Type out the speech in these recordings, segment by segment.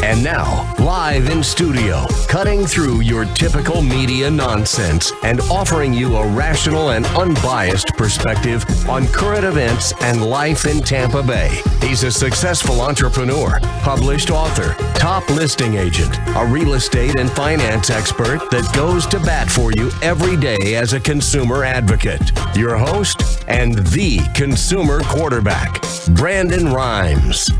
And now, live in studio, cutting through your typical media nonsense and offering you a rational and unbiased perspective on current events and life in Tampa Bay. He's a successful entrepreneur, published author, top listing agent, a real estate and finance expert that goes to bat for you every day as a consumer advocate. Your host and the consumer quarterback, Brandon Rhymes.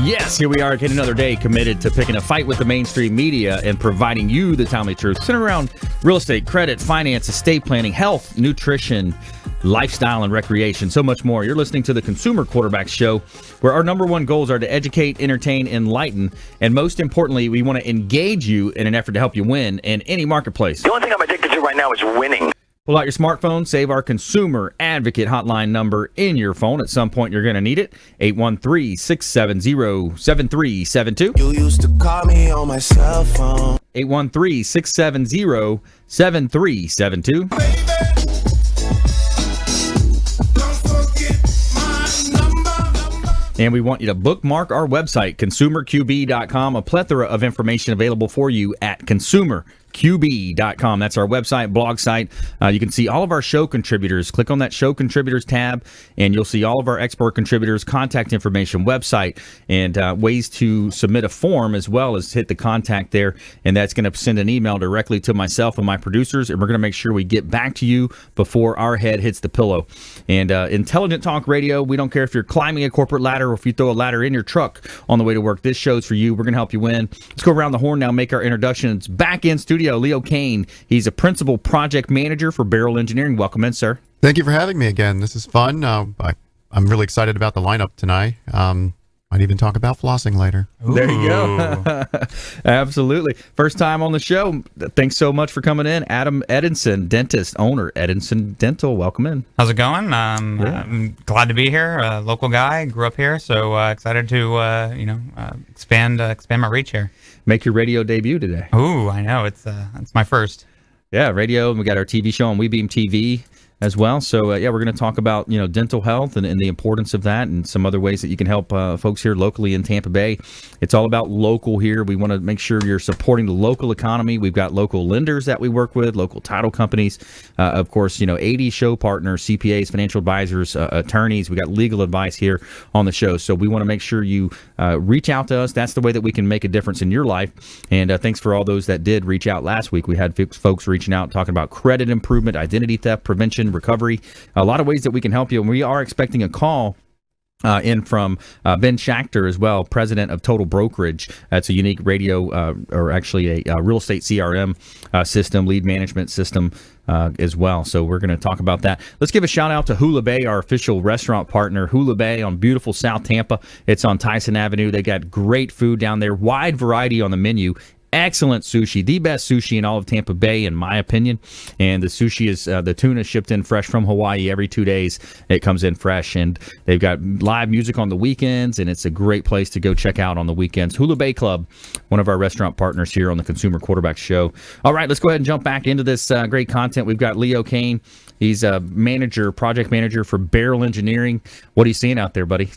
Yes, here we are again, another day committed to picking a fight with the mainstream media and providing you the timely truth centered around real estate, credit, finance, estate planning, health, nutrition, lifestyle, and recreation, so much more. You're listening to the Consumer Quarterback Show, where our number one goals are to educate, entertain, enlighten, and most importantly, we want to engage you in an effort to help you win in any marketplace. The only thing I'm addicted to right now is winning. Pull out your smartphone, save our Consumer Advocate hotline number in your phone. At some point, you're going to need it. 813-670-7372. You used to call me on my cell phone. 813-670-7372. And we want you to bookmark our website, consumerqb.com, a plethora of information available for you at consumerqb.com. That's our website, blog site. You can see all of our show contributors. Click on that show contributors tab, and you'll see all of our expert contributors, contact information, website, and ways to submit a form, as well as hit the contact there. And that's going to send an email directly to myself and my producers, and we're going to make sure we get back to you before our head hits the pillow. And Intelligent Talk Radio, we don't care if you're climbing a corporate ladder or if you throw a ladder in your truck on the way to work. This show's for you. We're going to help you win. Let's go around the horn now, make our introductions. Back in studio, Leo Cannyn. He's a principal project manager for Beryl Engineering. Welcome in, sir. Thank you for having me again. This is fun. I'm really excited about the lineup tonight. Might even talk about flossing later. Ooh. There you go. Absolutely. First time on the show. Thanks so much for coming in. Adam Edenson, dentist, owner, Edenson Dental. Welcome in. How's it going? I'm glad to be here. Local guy, grew up here, so excited to expand my reach here. Make your radio debut today. Ooh, I know it's my first. Yeah, radio. We got our TV show on WeBeam TV as well. So, we're going to talk about, dental health and the importance of that and some other ways that you can help folks here locally in Tampa Bay. It's all about local here. We want to make sure you're supporting the local economy. We've got local lenders that we work with, local title companies, of course, 80 show partners, CPAs, financial advisors, attorneys. We got legal advice here on the show. So we want to make sure you reach out to us. That's the way that we can make a difference in your life. And thanks for all those that did reach out last week. We had folks reaching out talking about credit improvement, identity theft prevention, recovery, a lot of ways that we can help you. And we are expecting a call in from Ben Schachter as well, president of Total Brokerage. That's a unique radio, or actually a real estate CRM system, lead management system as well. So we're going to talk about that. Let's give a shout out to Hula Bay, our official restaurant partner. Hula Bay on beautiful South Tampa. It's on Tyson Avenue. They got great food down there, wide variety on the menu. Excellent sushi, the best sushi in all of Tampa Bay, in my opinion. And the sushi is the tuna shipped in fresh from Hawaii every 2 days. It comes in fresh, and they've got live music on the weekends, and it's a great place to go check out on the weekends. Hula Bay Club, one of our restaurant partners here on the Consumer Quarterback Show. All right, let's go ahead and jump back into this great content. We've got Leo Cannyn. He's a project manager for Beryl Engineering. What are you seeing out there, buddy?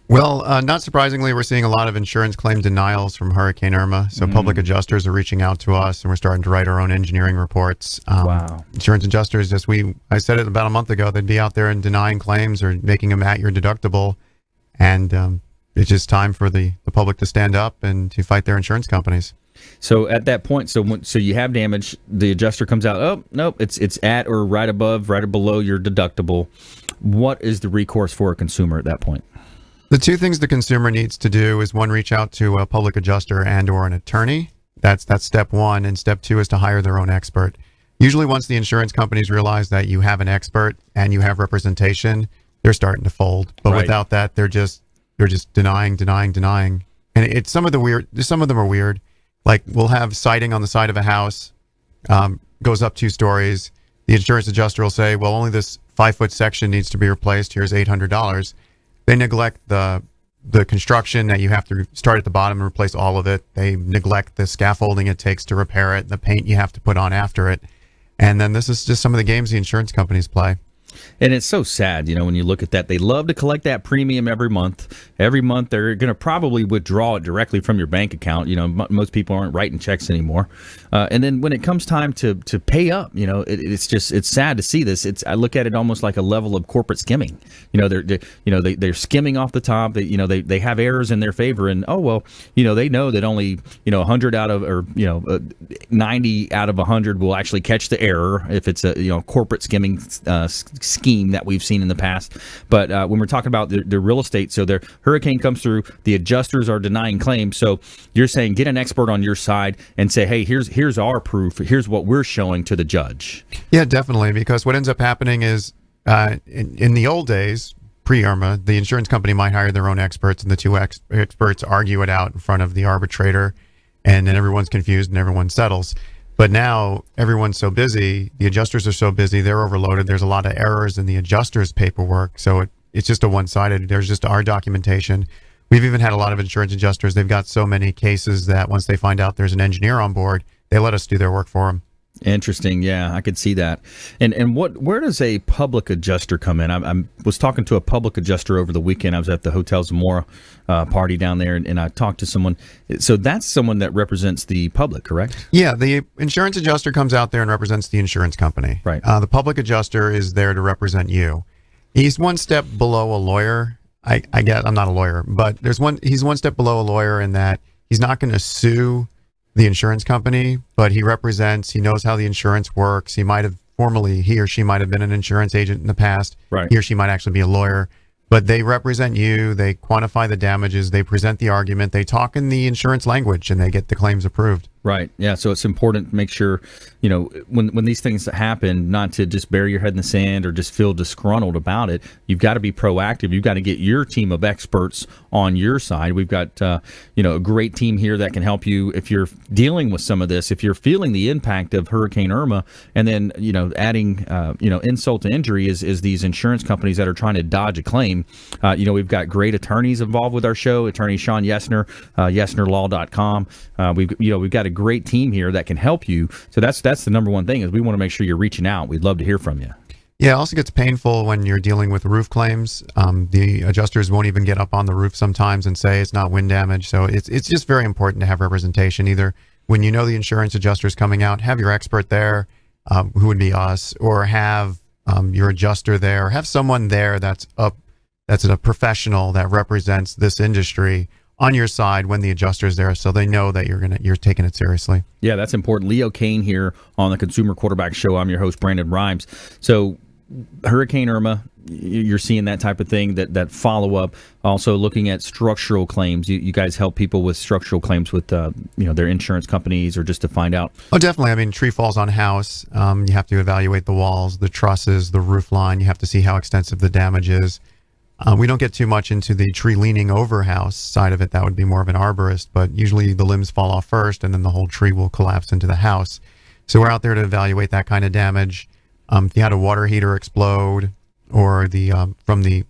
Well, not surprisingly, we're seeing a lot of insurance claim denials from Hurricane Irma. So public adjusters are reaching out to us, and we're starting to write our own engineering reports. Wow. Insurance adjusters, I said it about a month ago, they'd be out there and denying claims or making them at your deductible. And it's just time for the public to stand up and to fight their insurance companies. So at that point, so you have damage, the adjuster comes out, oh, nope, it's at or right above, right or below your deductible. What is the recourse for a consumer at that point? The two things the consumer needs to do is, one, reach out to a public adjuster and or an attorney. That's step one. And step two is to hire their own expert. Usually once the insurance companies realize that you have an expert and you have representation, they're starting to fold. But without that, they're just denying. And some of them are weird. Like, we'll have siding on the side of a house, goes up 2 stories. The insurance adjuster will say, well, only this 5-foot section needs to be replaced. Here's $800. They neglect the construction that you have to start at the bottom and replace all of it. They neglect the scaffolding it takes to repair it, the paint you have to put on after it. And then this is just some of the games the insurance companies play. And it's so sad, when you look at that. They love to collect that premium every month. Every month they're going to probably withdraw it directly from your bank account. Most people aren't writing checks anymore. And then when it comes time to pay up, it's sad to see this. I look at it almost like a level of corporate skimming. They're skimming off the top. They have errors in their favor, and they know that only 100 out of, or 90 out of 100 will actually catch the error if it's a corporate skimming scheme that we've seen in the past. But when we're talking about the real estate, so their hurricane comes through, the adjusters are denying claims. So you're saying get an expert on your side and say, hey, here's our proof. Here's what we're showing to the judge. Yeah, definitely. Because what ends up happening is in the old days, pre-Irma, the insurance company might hire their own experts, and the two experts argue it out in front of the arbitrator, and then everyone's confused and everyone settles. But now everyone's so busy, the adjusters are so busy, they're overloaded. There's a lot of errors in the adjusters' paperwork, so it's just a one-sided. There's just our documentation. We've even had a lot of insurance adjusters. They've got so many cases that once they find out there's an engineer on board, they let us do their work for them. Interesting. Yeah, I could see that. And where does a public adjuster come in? I was talking to a public adjuster over the weekend. I was at the Hotel Zamora party down there, and I talked to someone. So that's someone that represents the public, correct? Yeah, the insurance adjuster comes out there and represents the insurance company. Right. The public adjuster is there to represent you. He's one step below a lawyer. I get, I'm not a lawyer, but he's one step below a lawyer in that he's not going to sue the insurance company, but he knows how the insurance works. He or she might have been an insurance agent in the past. Right. He or she might actually be a lawyer, but they represent you. They quantify the damages. They present the argument. They talk in the insurance language, and they get the claims approved. Right. Yeah. So it's important to make sure, when these things happen, not to just bury your head in the sand or just feel disgruntled about it. You've got to be proactive. You've got to get your team of experts on your side. We've got, a great team here that can help you if you're dealing with some of this, if you're feeling the impact of Hurricane Irma, and then, adding, insult to injury is these insurance companies that are trying to dodge a claim. We've got great attorneys involved with our show. Attorney Sean Yesner, yesnerlaw.com. We've got a great team here that can help you. So that's the number one thing, is we want to make sure you're reaching out. We'd love to hear from you. Yeah, it also gets painful when you're dealing with roof claims. The adjusters won't even get up on the roof sometimes and say it's not wind damage. So it's just very important to have representation. Either when the insurance adjuster's coming out, have your expert there, who would be us, or have your adjuster there, or have someone there that's a professional that represents this industry on your side when the adjuster's there, so they know that you're taking it seriously. Yeah, that's important. Leo Cannyn here on the Consumer Quarterback Show. I'm your host, Brandon Rhymes. So Hurricane Irma, you're seeing that type of thing, that follow-up. Also looking at structural claims. You guys help people with structural claims with their insurance companies, or just to find out? Oh, definitely. I mean, tree falls on house. You have to evaluate the walls, the trusses, the roof line. You have to see how extensive the damage is. We don't get too much into the tree leaning over house side of it. That would be more of an arborist, but usually the limbs fall off first, and then the whole tree will collapse into the house. So we're out there to evaluate that kind of damage. If you had a water heater explode, or from the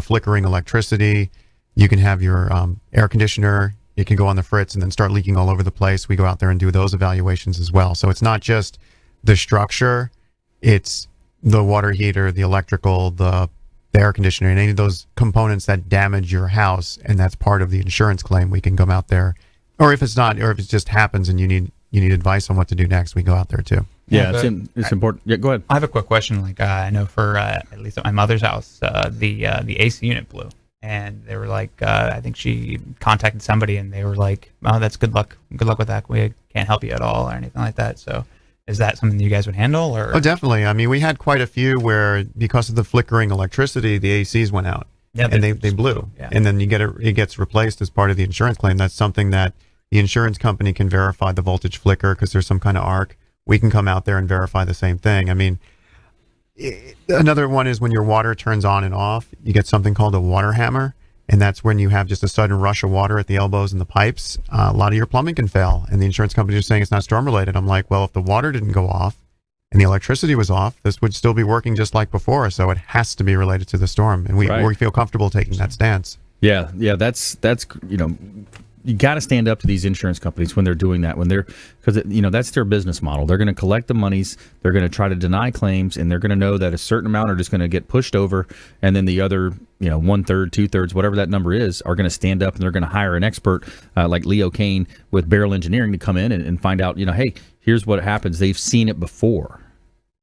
flickering electricity, you can have your air conditioner. It can go on the fritz and then start leaking all over the place. We go out there and do those evaluations as well. So it's not just the structure; it's the water heater, the electrical, the air conditioner, and any of those components that damage your house, and that's part of the insurance claim. We can come out there, or if it's not, or if it just happens and you need advice on what to do next, we go out there too. Yeah, it's important. Yeah, go ahead. I have a quick question. Like I know for at least at my mother's house, the AC unit blew, and they were like, I think she contacted somebody, and they were like, "Oh, that's good luck. Good luck with that. We can't help you at all, or anything like that." So. Is that something that you guys would handle? Or? Oh, definitely. I mean, we had quite a few where, because of the flickering electricity, the ACs went out, and they blew. Yeah. And then it gets replaced as part of the insurance claim. That's something that the insurance company can verify the voltage flicker, because there's some kind of arc. We can come out there and verify the same thing. I mean, another one is when your water turns on and off, you get something called a water hammer. And that's when you have just a sudden rush of water at the elbows and the pipes. A lot of your plumbing can fail. And the insurance companies are saying it's not storm related. I'm like, well, if the water didn't go off and the electricity was off, this would still be working just like before. So it has to be related to the storm. And we feel comfortable taking that stance. Yeah. That's you got to stand up to these insurance companies when they're doing that, because that's their business model. They're going to collect the monies, they're going to try to deny claims, and they're going to know that a certain amount are just going to get pushed over, and then the other 1/3, 2/3, whatever that number is, are going to stand up and they're going to hire an expert like Leo Cannyn with Beryl Engineering to come in and find out, hey, here's what happens. They've seen it before.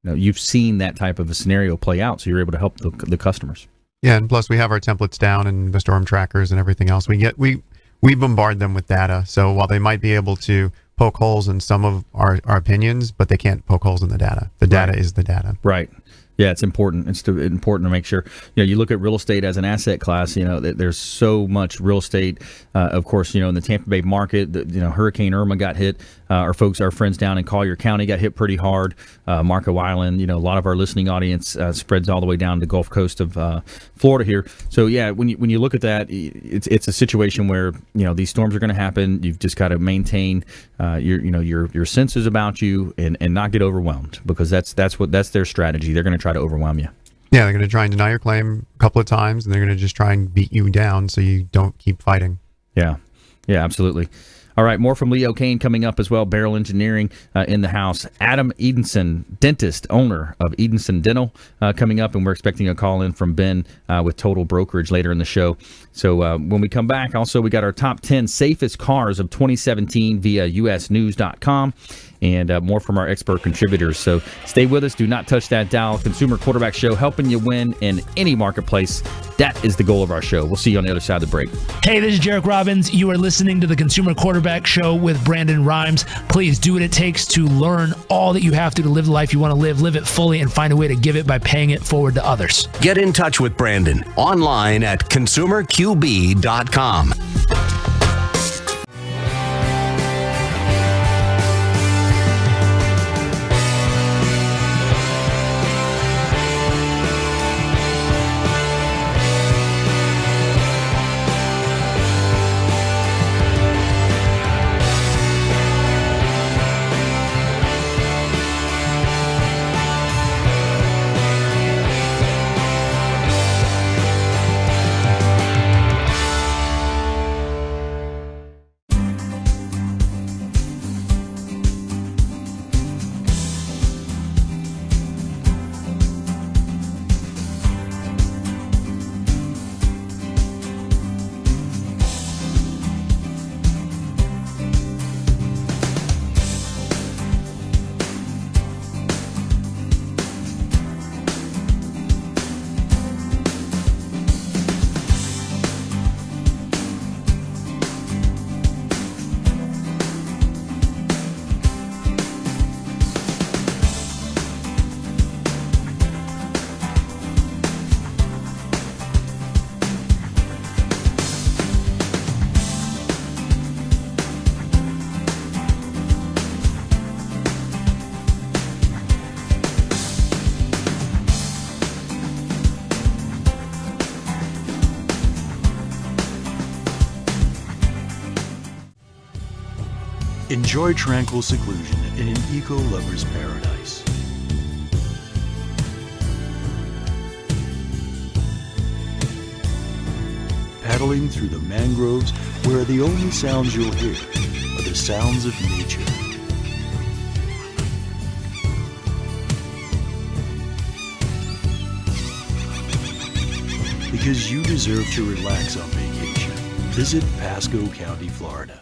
You've seen that type of a scenario play out, so you're able to help the customers. Yeah, and plus we have our templates down and the storm trackers and everything else. We bombard them with data. So while they might be able to poke holes in some of our opinions, but they can't poke holes in the data. The data is the data. Right. Yeah, it's important. It's important to make sure. You look at real estate as an asset class. There's so much real estate. Of course, in the Tampa Bay market, Hurricane Irma got hit. Our friends down in Collier County got hit pretty hard. Marco Island. A lot of our listening audience spreads all the way down the Gulf Coast of Florida here. So yeah, when you look at that, it's a situation where these storms are going to happen. You've just got to maintain your senses about you and not get overwhelmed, because that's their strategy. They're going to try to overwhelm you. Yeah, they're going to try and deny your claim a couple of times, and they're going to just try and beat you down so you don't keep fighting. Yeah, absolutely. All right, more from Leo Cannyn coming up as well. Beryl Engineering in the house. Adam Edenson, dentist, owner of Edenson Dental, coming up, and we're expecting a call in from Ben with Total Brokerage later in the show. So when we come back, also we got our top 10 safest cars of 2017 via usnews.com. And more from our expert contributors. So stay with us. Do not touch that dial. Consumer Quarterback Show, helping you win in any marketplace. That is the goal of our show. We'll see you on the other side of the break. Hey, this is Jarek Robbins. You are listening to the Consumer Quarterback Show with Brandon Rhymes. Please do what it takes to learn all that you have to live the life you want to live it fully, and find a way to give it by paying it forward to others. Get in touch with Brandon online at consumerqb.com. Enjoy tranquil seclusion in an eco-lover's paradise. Paddling through the mangroves, where the only sounds you'll hear are the sounds of nature. Because you deserve to relax on vacation, visit Pasco County, Florida.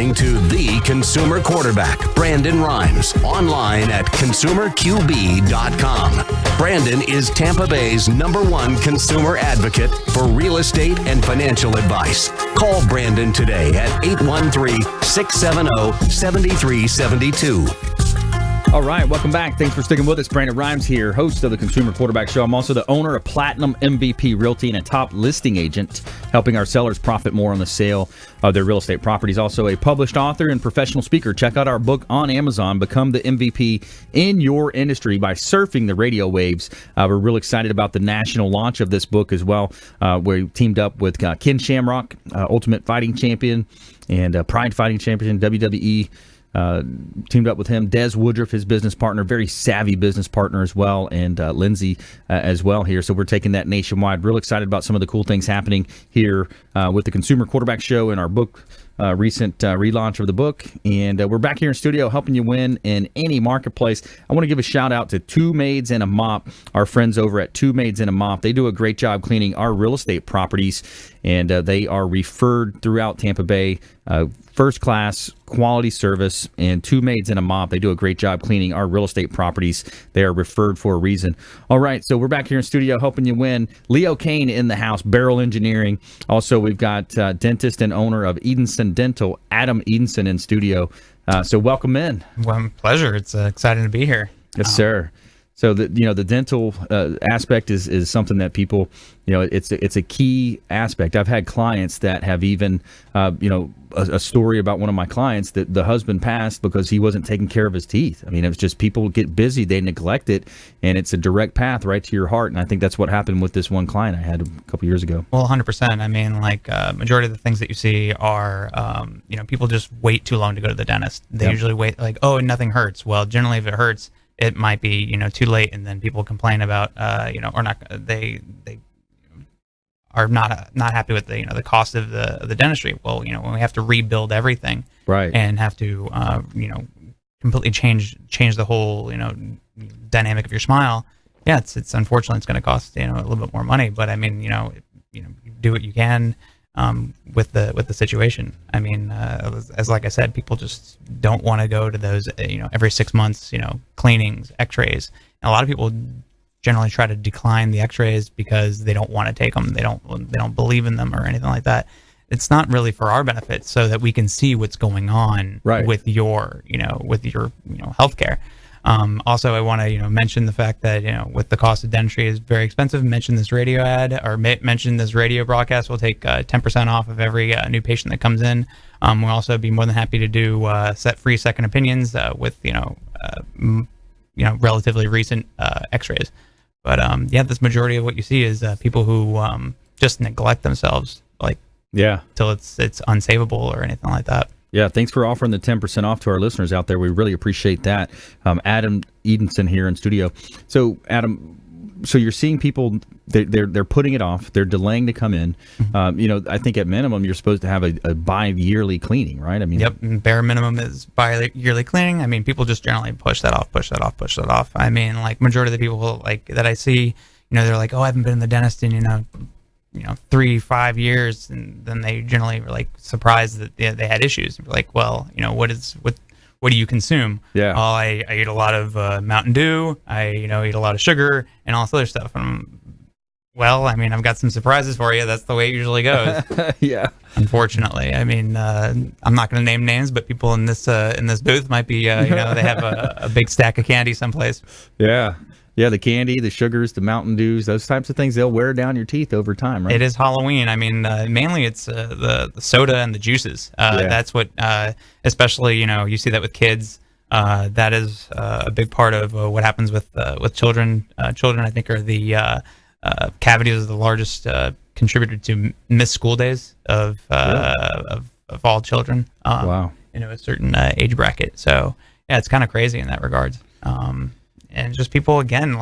listening to The Consumer Quarterback, Brandon Rhymes, online at consumerqb.com. Brandon is Tampa Bay's #1 consumer advocate for real estate and financial advice. Call Brandon today at 813-670-7372. All right, welcome back. Thanks for sticking with us. Brandon Rhymes here, host of the Consumer Quarterback Show. I'm also the owner of Platinum MVP Realty and a top listing agent, helping our sellers profit more on the sale of their real estate properties. Also a published author and professional speaker. Check out our book on Amazon, Become the MVP in Your Industry by Surfing the Radio Waves. We're real excited about the national launch of this book as well. We teamed up with Ken Shamrock, Ultimate Fighting Champion, and Pride Fighting Champion, WWE. Teamed up with him, Des Woodruff, his business partner, very savvy business partner as well, and Lindsay as well here. So we're taking that nationwide. Real excited about some of the cool things happening here with the Consumer Quarterback Show and our book, recent relaunch of the book. And we're back here in studio helping you win in any marketplace. I want to give a shout out to Two Maids and a Mop, our friends over at Two Maids and a Mop. They do a great job cleaning our real estate properties, and they are referred throughout Tampa Bay. First class quality service, and Two Maids and a Mop. They do a great job cleaning our real estate properties. They are referred for a reason. All right, so we're back here in studio helping you win. Leo Cannyn in the house, Beryl Engineering. Also, we've got dentist and owner of Edenson Dental, Adam Edenson, in studio. So welcome in. Well, pleasure. It's exciting to be here. Yes, sir. So the dental aspect is something that people, it's a key aspect. I've had clients that have even, a story about one of my clients that the husband passed because he wasn't taking care of his teeth. I mean, it was just people get busy, they neglect it, and it's a direct path right to your heart. And I think that's what happened with this one client I had a couple years ago. Well, 100%. I mean, majority of the things that you see are, people just wait too long to go to the dentist. They usually wait nothing hurts. Well, generally if it hurts, it might be, too late, and then people complain about, or not. They are not happy with the cost of the dentistry. Well, when we have to rebuild everything, right, and have to, completely change the whole, dynamic of your smile. Yeah, it's unfortunately it's going to cost a little bit more money, but I mean, you do what you can. With the situation. I mean, as like I said, people just don't want to go to those, every 6 months, cleanings, x-rays. And a lot of people generally try to decline the x-rays because they don't want to take them. They don't believe in them or anything like that. It's not really for our benefit, so that we can see what's going on with your healthcare. Also, I want to mention the fact that with the cost of dentistry is very expensive. Mention this radio ad or mention this radio broadcast. We'll take 10% off of every new patient that comes in. We'll also be more than happy to do free second opinions with relatively recent X-rays. But this majority of what you see is people who just neglect themselves, till it's unsavable or anything like that. Yeah, thanks for offering the 10% off to our listeners out there. We really appreciate that. Adam Edenson here in studio. So, Adam, you're seeing people, they're putting it off. They're delaying to come in. Mm-hmm. I think at minimum, you're supposed to have a bi-yearly cleaning, right? I mean, yep, bare minimum is bi-yearly cleaning. I mean, people just generally push that off. I mean, majority of the people that I see, they're like, oh, I haven't been in the dentist in, 3-5 years, and then they generally were surprised that they had issues. We're like, well, what do you consume? Yeah. Oh, I eat a lot of Mountain Dew. I eat a lot of sugar and all this other stuff. Well, I mean, I've got some surprises for you. That's the way it usually goes. Yeah. Unfortunately, I mean, I'm not going to name names, but people in this booth might be, they have a big stack of candy someplace. Yeah. Yeah, the candy, the sugars, the Mountain Dews, those types of things, they'll wear down your teeth over time, right? It is Halloween. I mean, mainly it's the soda and the juices. That's what, especially, you see that with kids. That is a big part of what happens with children. Children, I think, are the cavities are the largest contributor to missed school days of all children. Wow. A certain age bracket. So, yeah, it's kind of crazy in that regard. And just people, again,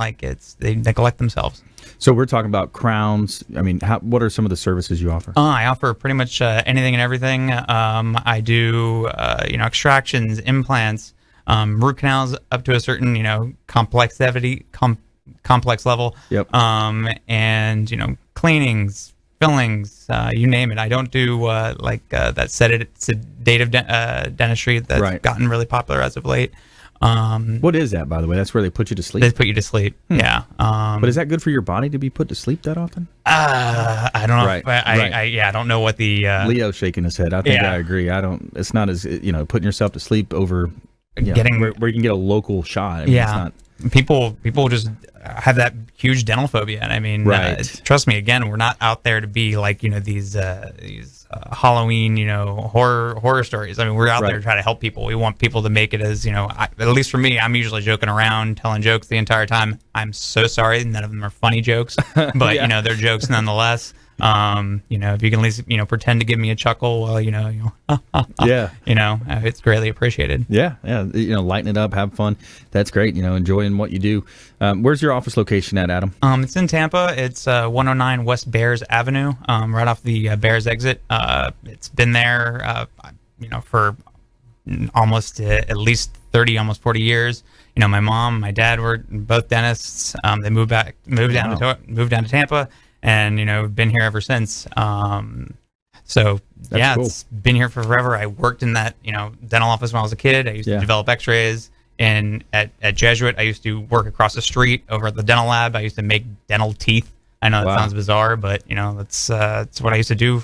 they neglect themselves. So we're talking about crowns. I mean, what are some of the services you offer? I offer pretty much anything and everything. I do, extractions, implants, root canals up to a certain, complex level. Yep. And, cleanings, fillings, you name it. I don't do that sedative dentistry that's gotten really popular as of late. What is that, by the way? That's where they put you to sleep? They put you to sleep, yeah. But is that good for your body to be put to sleep that often? I don't know. I don't know what the... Leo's shaking his head. I think I agree. It's not as, putting yourself to sleep over... getting where you can get a local shot. I mean, it's not... People just have that huge dental phobia, and I mean, trust me. Again, we're not out there to be like these Halloween horror stories. I mean, we're out there to try to help people. We want people to make it as at least for me, I'm usually joking around, telling jokes the entire time. I'm so sorry, none of them are funny jokes, but they're jokes nonetheless. If you can at least pretend to give me a chuckle while it's greatly appreciated. Lighten it up, have fun. That's great. Enjoying what you do. Where's your office location at, Adam? It's in Tampa. It's 109 West Bears Avenue, right off the Bears exit. It's been there for almost at least 30, almost 40 years. My mom, my dad were both dentists. They moved down to Tampa. And been here ever since. Cool. It's been here for forever. I worked in that dental office when I was a kid. I used to develop X-rays, and at Jesuit, I used to work across the street over at the dental lab. I used to make dental teeth. I know that sounds bizarre, but that's what I used to do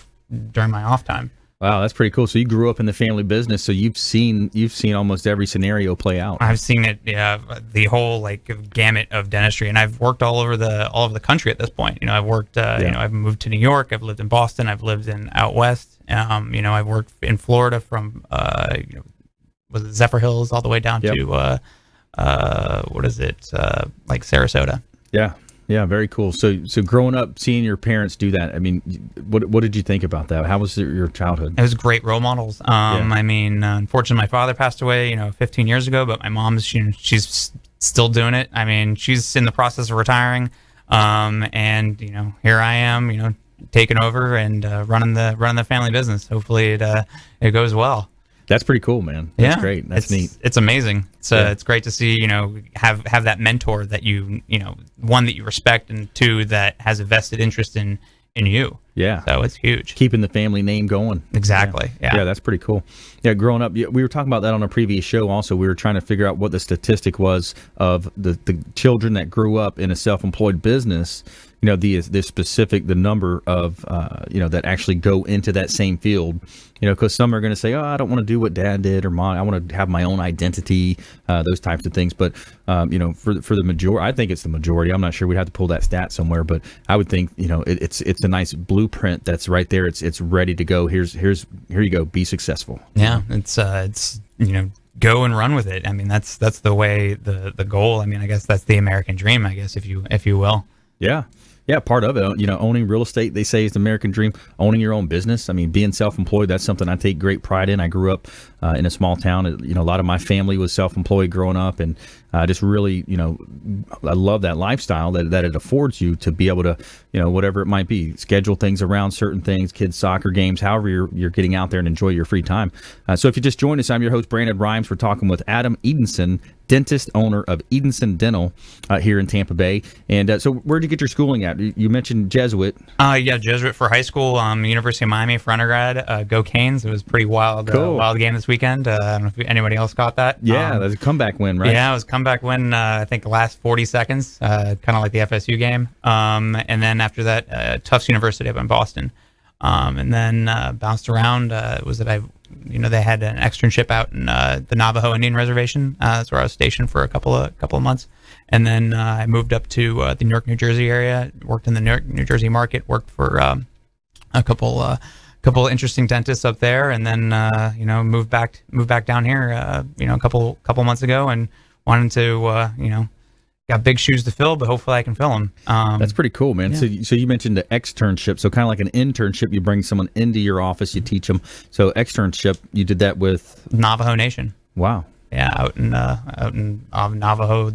during my off time. Wow, that's pretty cool. So you grew up in the family business, so you've seen almost every scenario play out. I've seen it, the whole gamut of dentistry, and I've worked all over the country at this point. I've worked, I've moved to New York, I've lived in Boston, I've lived in out west. I've worked in Florida from was it Zephyr Hills all the way down to Sarasota. Yeah, very cool. So growing up, seeing your parents do that, I mean, what did you think about that? How was your childhood? It was great role models. I mean, unfortunately, my father passed away, 15 years ago, but my mom's, she's still doing it. I mean, she's in the process of retiring, and here I am, taking over and running the family business. Hopefully, it goes well. That's pretty cool, man. That's great. That's neat. It's amazing. It's great to see, have that mentor that one that you respect, and two that has a vested interest in you. Yeah. So it's huge. Keeping the family name going. Exactly. Yeah, that's pretty cool. Yeah, growing up, we were talking about that on a previous show also. We were trying to figure out what the statistic was of the children that grew up in a self-employed business, the number of, that actually go into that same field. Because some are going to say, I don't want to do what dad did or mom. I want to have my own identity, those types of things. But, for the majority, I think it's the majority. I'm not sure. We'd have to pull that stat somewhere. But I would think, it's a nice blueprint that's right there. It's ready to go. Here you go. Be successful. Yeah, it's go and run with it. I mean, that's the way, the goal. I mean, I guess that's the American dream, I guess, if you will. Yeah. Yeah, part of it, owning real estate, they say, is the American dream. Owning your own business. I mean, being self-employed, that's something I take great pride in. I grew up in a small town. A lot of my family was self-employed growing up, and just really, I love that lifestyle that it affords you to be able to, whatever it might be, schedule things around certain things, kids' soccer games, however you're getting out there and enjoy your free time. So if you just joined us, I'm your host, Brandon Rhymes. We're talking with Adam Edenson, dentist, owner of Edenson Dental here in Tampa Bay. And so where did you get your schooling at? You mentioned Jesuit. Jesuit for high school, University of Miami for undergrad. Go Canes. It was a pretty wild game this weekend. I don't know if anybody else caught that. Yeah, that's a comeback win, right? Yeah, it was a comeback win, I think the last 40 seconds, kind of like the FSU game. And then after that, Tufts University up in Boston. And then bounced around. They had an externship out in the Navajo Indian Reservation. That's where I was stationed for a couple of months. And then I moved up to the Newark, New Jersey area. Worked in the Newark, New Jersey market. Worked for a couple interesting dentists up there, and then moved back down here. A couple months ago, and wanted to got big shoes to fill, but hopefully I can fill them. That's pretty cool, man. Yeah. So you mentioned the externship. So kind of like an internship, you bring someone into your office, you teach them. So externship, you did that with Navajo Nation. Wow. Yeah, out in Navajo,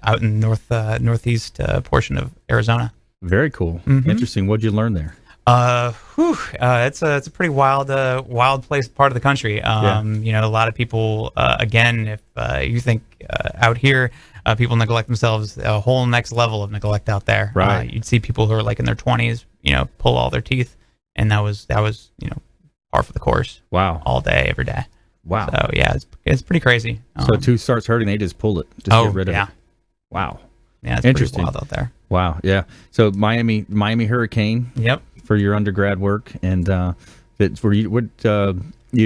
out in northeast portion of Arizona. Very cool. Mm-hmm. Interesting. What'd you learn there? It's a pretty wild place, part of the country. A lot of people, again, if you think out here, people neglect themselves, a whole next level of neglect out there. Right. You'd see people who are like in their 20s, pull all their teeth, and that was par for the course. Wow. All day, every day. Wow. So yeah, it's pretty crazy. So tooth starts hurting, they just pull it, get rid of it. Wow. Yeah, it's interesting. pretty wild out there. Wow. Yeah. So Miami Hurricane. Yep. For your undergrad work, and that's where you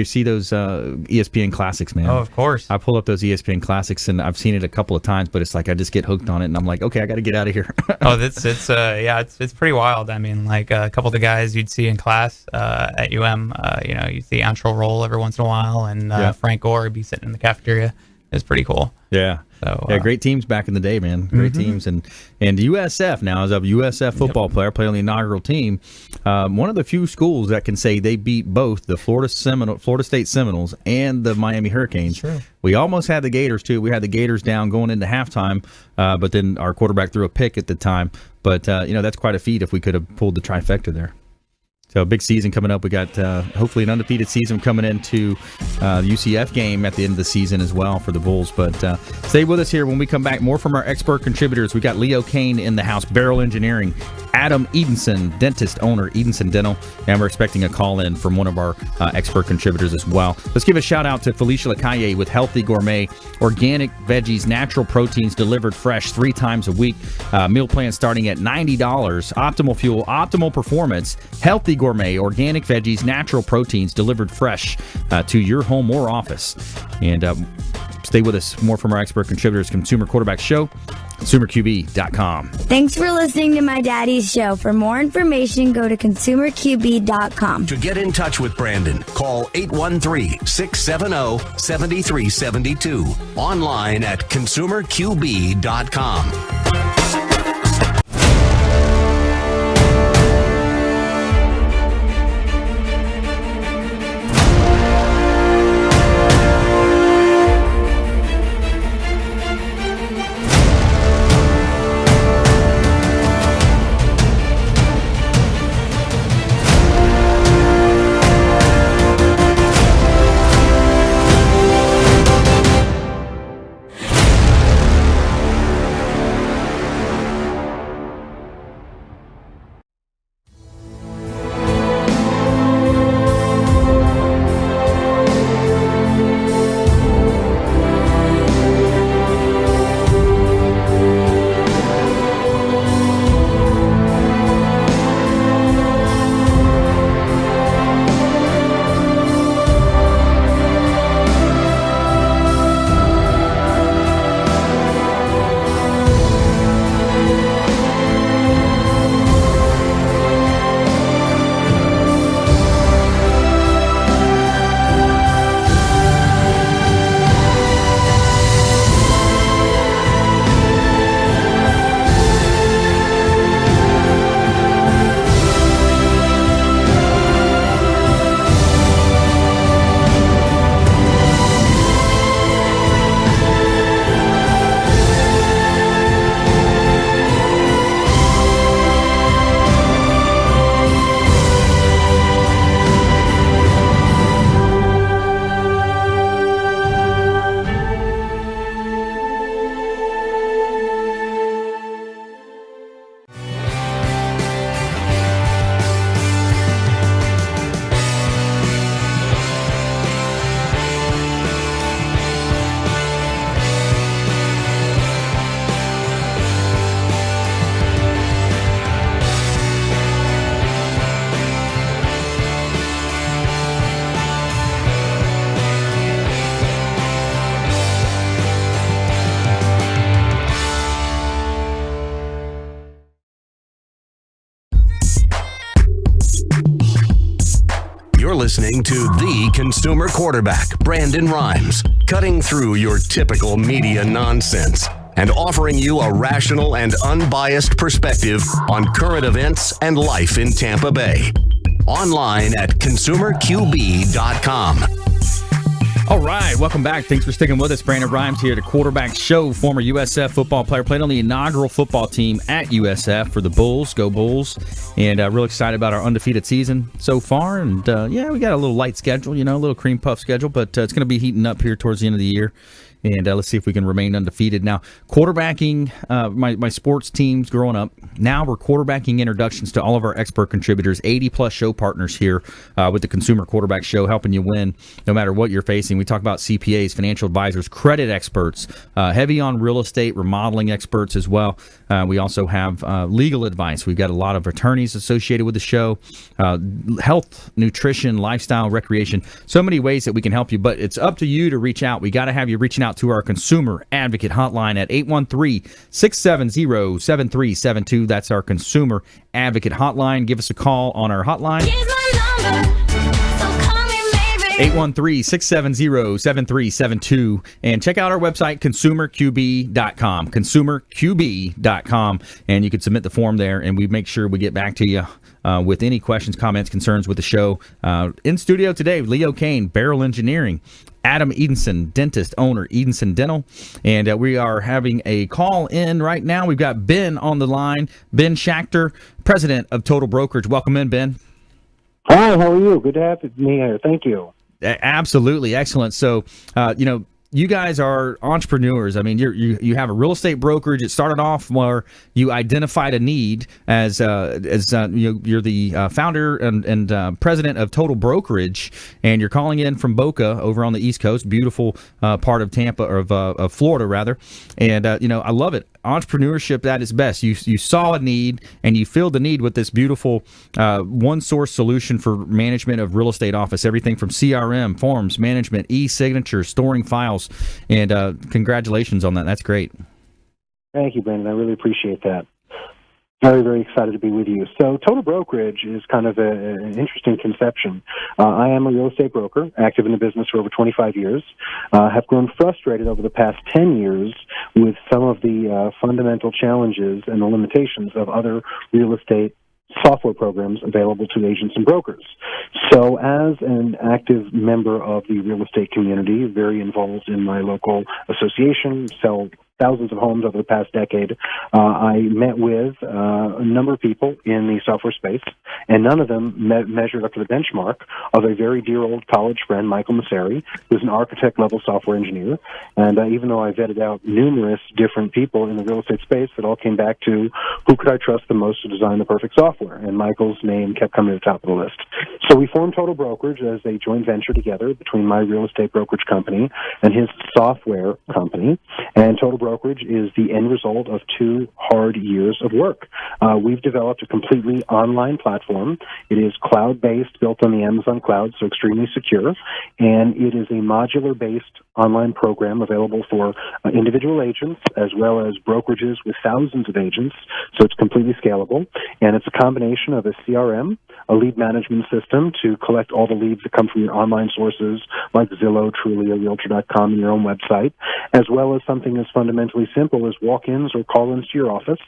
see those ESPN classics, man. Oh, of course. I pull up those ESPN classics, and I've seen it a couple of times, but it's like I just get hooked on it, and I'm like, okay, I got to get out of here. It's pretty wild. I mean, like a couple of the guys you'd see in class at UM, you see Antrell Roll every once in a while, and Frank Gore would be sitting in the cafeteria. It's pretty cool. Yeah. So, great teams back in the day, man. Great teams. And USF now, as a USF football player, playing on the inaugural team, one of the few schools that can say they beat both the Florida State Seminoles and the Miami Hurricanes. True. We almost had the Gators, too. We had the Gators down going into halftime, but then our quarterback threw a pick at the time. But, that's quite a feat if we could have pulled the trifecta there. So a big season coming up. We got hopefully an undefeated season coming into the UCF game at the end of the season as well for the Bulls. But stay with us here when we come back. More from our expert contributors. We got Leo Cannyn in the house, Beryl Engineering, Adam Edenson, dentist owner, Edenson Dental, and we're expecting a call in from one of our expert contributors as well. Let's give a shout out to Felicia Lacaille with Healthy Gourmet, organic veggies, natural proteins delivered fresh 3 times a week. Meal plan starting at $90. Optimal fuel, optimal performance, Healthy Gourmet, organic veggies, natural proteins delivered fresh to your home or office. And stay with us. More from our expert contributors, Consumer Quarterback Show, ConsumerQB.com. Thanks for listening to my daddy's show. For more information, go to ConsumerQB.com. To get in touch with Brandon, call 813-670-7372. Online at ConsumerQB.com. You're listening to the Consumer Quarterback, Brandon Rhymes, cutting through your typical media nonsense and offering you a rational and unbiased perspective on current events and life in Tampa Bay. Online at ConsumerQB.com. All right, welcome back. Thanks for sticking with us. Brandon Rhymes here, the Quarterback Show, former USF football player, played on the inaugural football team at USF for the Bulls. Go Bulls. And real excited about our undefeated season so far. And, we got a little light schedule, a little cream puff schedule, but it's going to be heating up here towards the end of the year. and let's see if we can remain undefeated. Now, quarterbacking, my sports teams growing up, now we're quarterbacking introductions to all of our expert contributors, 80-plus show partners here with the Consumer Quarterback Show, helping you win no matter what you're facing. We talk about CPAs, financial advisors, credit experts, heavy on real estate, remodeling experts as well. We also have legal advice. We've got a lot of attorneys associated with the show, health, nutrition, lifestyle, recreation, so many ways that we can help you, but it's up to you to reach out. We got to have you reaching out to our Consumer Advocate Hotline at 813-670-7372. That's our Consumer Advocate Hotline. Give us a call on our hotline. 813-670-7372, and check out our website, consumerqb.com, consumerqb.com, and you can submit the form there, and we make sure we get back to you with any questions, comments, concerns with the show. In studio today, Leo Cannyn, Beryl Engineering, Adam Edenson, dentist, owner, Edenson Dental, and we are having a call in right now. We've got Ben on the line, Ben Schachter, president of Total Brokerage. Welcome in, Ben. Hi, how are you? Good to have me here. Thank you. Absolutely. Excellent. So, you guys are entrepreneurs. I mean, you have a real estate brokerage. It started off where you identified a need as you're the founder and president of Total Brokerage, and you're calling in from Boca over on the East Coast, beautiful part of Tampa, or of Florida rather. And I love it. Entrepreneurship at its best. You saw a need and you filled the need with this beautiful one source solution for management of real estate office. Everything from CRM, forms, management, e-signature, storing files, and congratulations on that. That's great. Thank you, Brandon. I really appreciate that. Very, very excited to be with you. So Total Brokerage is kind of an interesting conception. I am a real estate broker, active in the business for over 25 years. Have grown frustrated over the past 10 years with some of the fundamental challenges and the limitations of other real estate software programs available to agents and brokers. So as an active member of the real estate community, very involved in my local association, sell thousands of homes over the past decade, I met with a number of people in the software space, and none of them measured up to the benchmark of a very dear old college friend, Michael Masseri, who's an architect-level software engineer. And even though I vetted out numerous different people in the real estate space, it all came back to who could I trust the most to design the perfect software, and Michael's name kept coming to the top of the list. So we formed Total Brokerage as a joint venture together between my real estate brokerage company and his software company, and Total Brokerage is the end result of 2 hard years of work. We've developed a completely online platform. It is cloud-based, built on the Amazon cloud, so extremely secure, and it is a modular-based online program available for individual agents as well as brokerages with thousands of agents, so it's completely scalable, and it's a combination of a CRM, a lead management system to collect all the leads that come from your online sources like Zillow, Trulia, Realtor.com, and your own website, as well as something as fundamentally simple as walk-ins or call-ins to your office.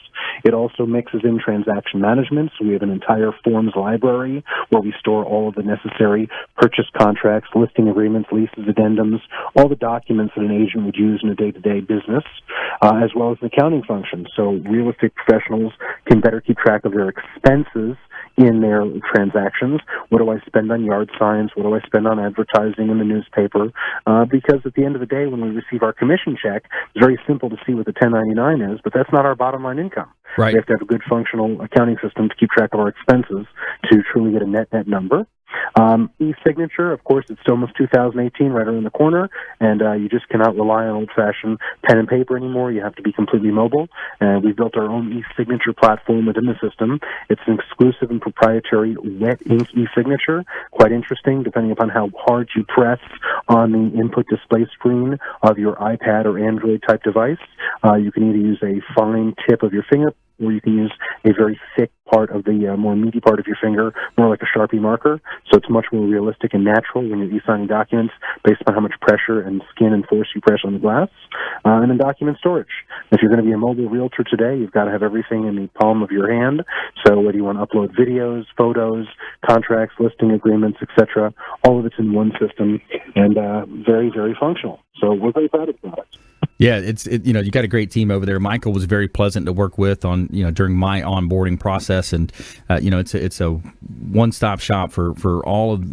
It also mixes in transaction management, so we have an entire forms library where we store all of the necessary purchase contracts, listing agreements, leases, addendums, all the documents that an agent would use in a day-to-day business, as well as an accounting function, so real estate professionals can better keep track of their expenses in their transactions. What do I spend on yard signs? What do I spend on advertising in the newspaper? Because at the end of the day, when we receive our commission check, it's very simple to see what the 1099 is, but that's not our bottom line income. Right. We have to have a good functional accounting system to keep track of our expenses to truly get a net number. E-signature, of course, it's almost 2018 right around the corner, and you just cannot rely on old-fashioned pen and paper anymore. You have to be completely mobile, and we built our own e-signature platform within the system. It's an exclusive and proprietary wet ink e-signature, quite interesting, depending upon how hard you press on the input display screen of your iPad or Android-type device. You can either use a fine tip of your finger, or you can use a very thick part of the more meaty part of your finger, more like a Sharpie marker. So it's much more realistic and natural when you're e-signing documents based on how much pressure and skin and force you press on the glass. And then document storage. If you're going to be a mobile realtor today, you've got to have everything in the palm of your hand. So whether you want to upload videos, photos, contracts, listing agreements, etc., all of it's in one system and very, very functional. So we're very proud of the product. Yeah, you got a great team over there. Michael was very pleasant to work with on during my onboarding process, and it's a one-stop shop for all of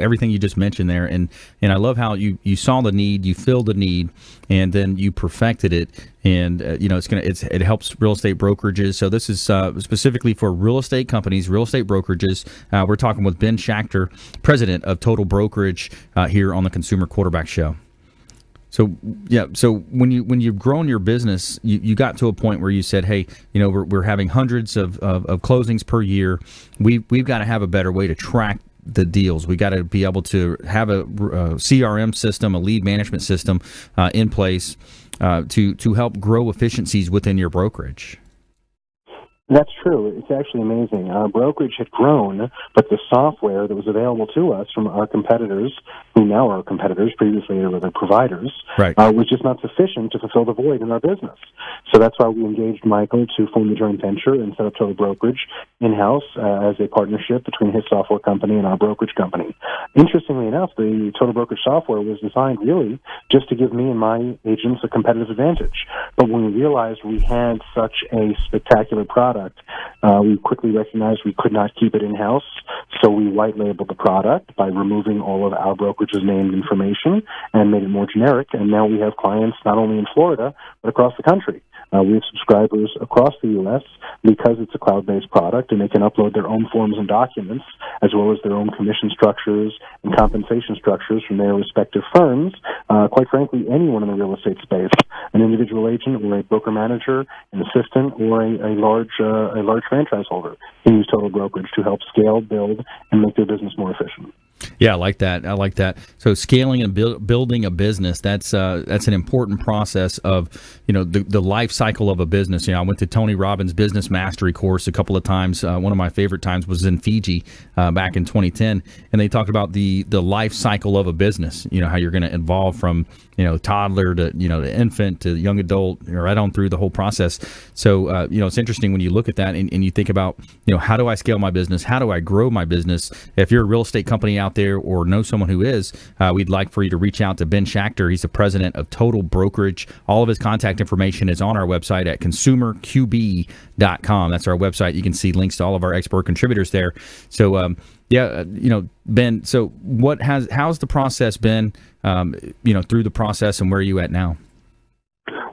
everything you just mentioned there, and I love how you saw the need, you filled the need, and then you perfected it, and it helps real estate brokerages. So this is specifically for real estate companies, real estate brokerages. We're talking with Ben Schachter, president of Total Brokerage, here on the Consumer Quarterback Show. So when you've grown your business, you got to a point where you said, hey, we're having hundreds of closings per year. We've got to have a better way to track the deals. We got to be able to have a CRM system, a lead management system in place to help grow efficiencies within your brokerage. That's true. It's actually amazing. Our brokerage had grown, but the software that was available to us from our competitors, who now are competitors, previously they were the providers, right, was just not sufficient to fulfill the void in our business. So that's why we engaged Michael to form the joint venture and set up Total Brokerage in-house as a partnership between his software company and our brokerage company. Interestingly enough, the Total Brokerage software was designed really just to give me and my agents a competitive advantage. But when we realized we had such a spectacular product, we quickly recognized we could not keep it in-house, so we white-labeled the product by removing all of our brokerage's named information and made it more generic, and now we have clients not only in Florida, but across the country. We have subscribers across the U.S. because it's a cloud-based product, and they can upload their own forms and documents, as well as their own commission structures and compensation structures from their respective firms. Quite frankly, anyone in the real estate space, an individual agent or a broker manager, an assistant, or a large franchise holder can use Total Brokerage to help scale, build, and make their business more efficient. Yeah, I like that. So scaling and building a business, that's an important process of, the life cycle of a business. I went to Tony Robbins' Business Mastery course a couple of times. One of my favorite times was in Fiji back in 2010, and they talked about the life cycle of a business, how you're going to evolve from, toddler to, to infant to young adult, right on through the whole process. So, it's interesting when you look at that and you think about, how do I scale my business? How do I grow my business? If you're a real estate company out there or know someone who is, we'd like for you to reach out to Ben Schachter. He's the president of Total Brokerage. All of his contact information is on our website at consumerqb.com. That's our website. You can see links to all of our expert contributors there. So, Ben, so how's the process been, through the process, and where are you at now?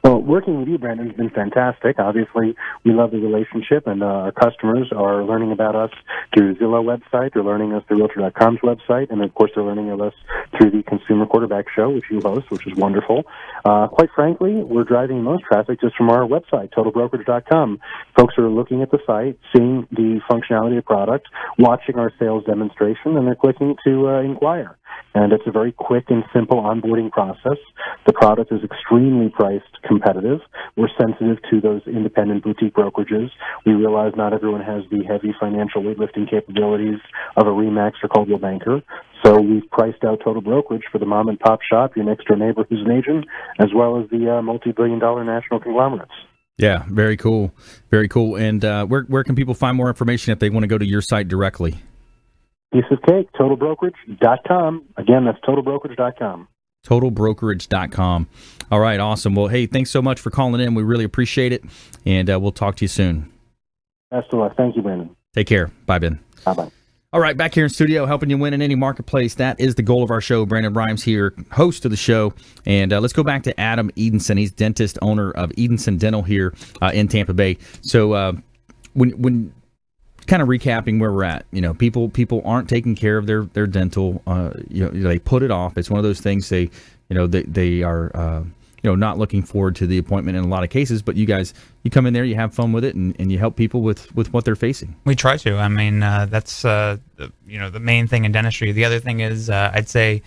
Well, working with you, Brandon, has been fantastic. Obviously, we love the relationship, and our customers are learning about us through Zillow website. They're learning us through Realtor.com's website, and of course, they're learning of us through the Consumer Quarterback Show, which you host, which is wonderful. Quite frankly, we're driving most traffic just from our website, totalbrokerage.com. Folks are looking at the site, seeing the functionality of the product, watching our sales demonstration, and they're clicking to inquire. And it's a very quick and simple onboarding process. The product is extremely priced competitive. We're sensitive to those independent boutique brokerages. We realize not everyone has the heavy financial weightlifting capabilities of a RE/MAX or Coldwell Banker. So we've priced out Total Brokerage for the mom and pop shop, your next door neighbor who's an agent, as well as the multi-billion-dollar national conglomerates. Yeah, very cool. Very cool. And where can people find more information if they want to go to your site directly? Piece of cake, totalbrokerage.com. Again, that's totalbrokerage.com. Totalbrokerage.com. All right, awesome. Well, hey, thanks so much for calling in. We really appreciate it, and we'll talk to you soon. Best of luck. Thank you, Brandon. Take care. Bye, Ben. Bye-bye. All right, back here in studio, helping you win in any marketplace. That is the goal of our show. Brandon Rhymes here, host of the show. And let's go back to Adam Edenson. He's dentist, owner of Edenson Dental here in Tampa Bay. So when kind of recapping where we're at, people aren't taking care of their dental. They put it off. It's one of those things they are not looking forward to the appointment in a lot of cases. But you guys, you come in there, you have fun with it, and you help people with what they're facing. We try to. I mean, that's the main thing in dentistry. The other thing is, I'd say,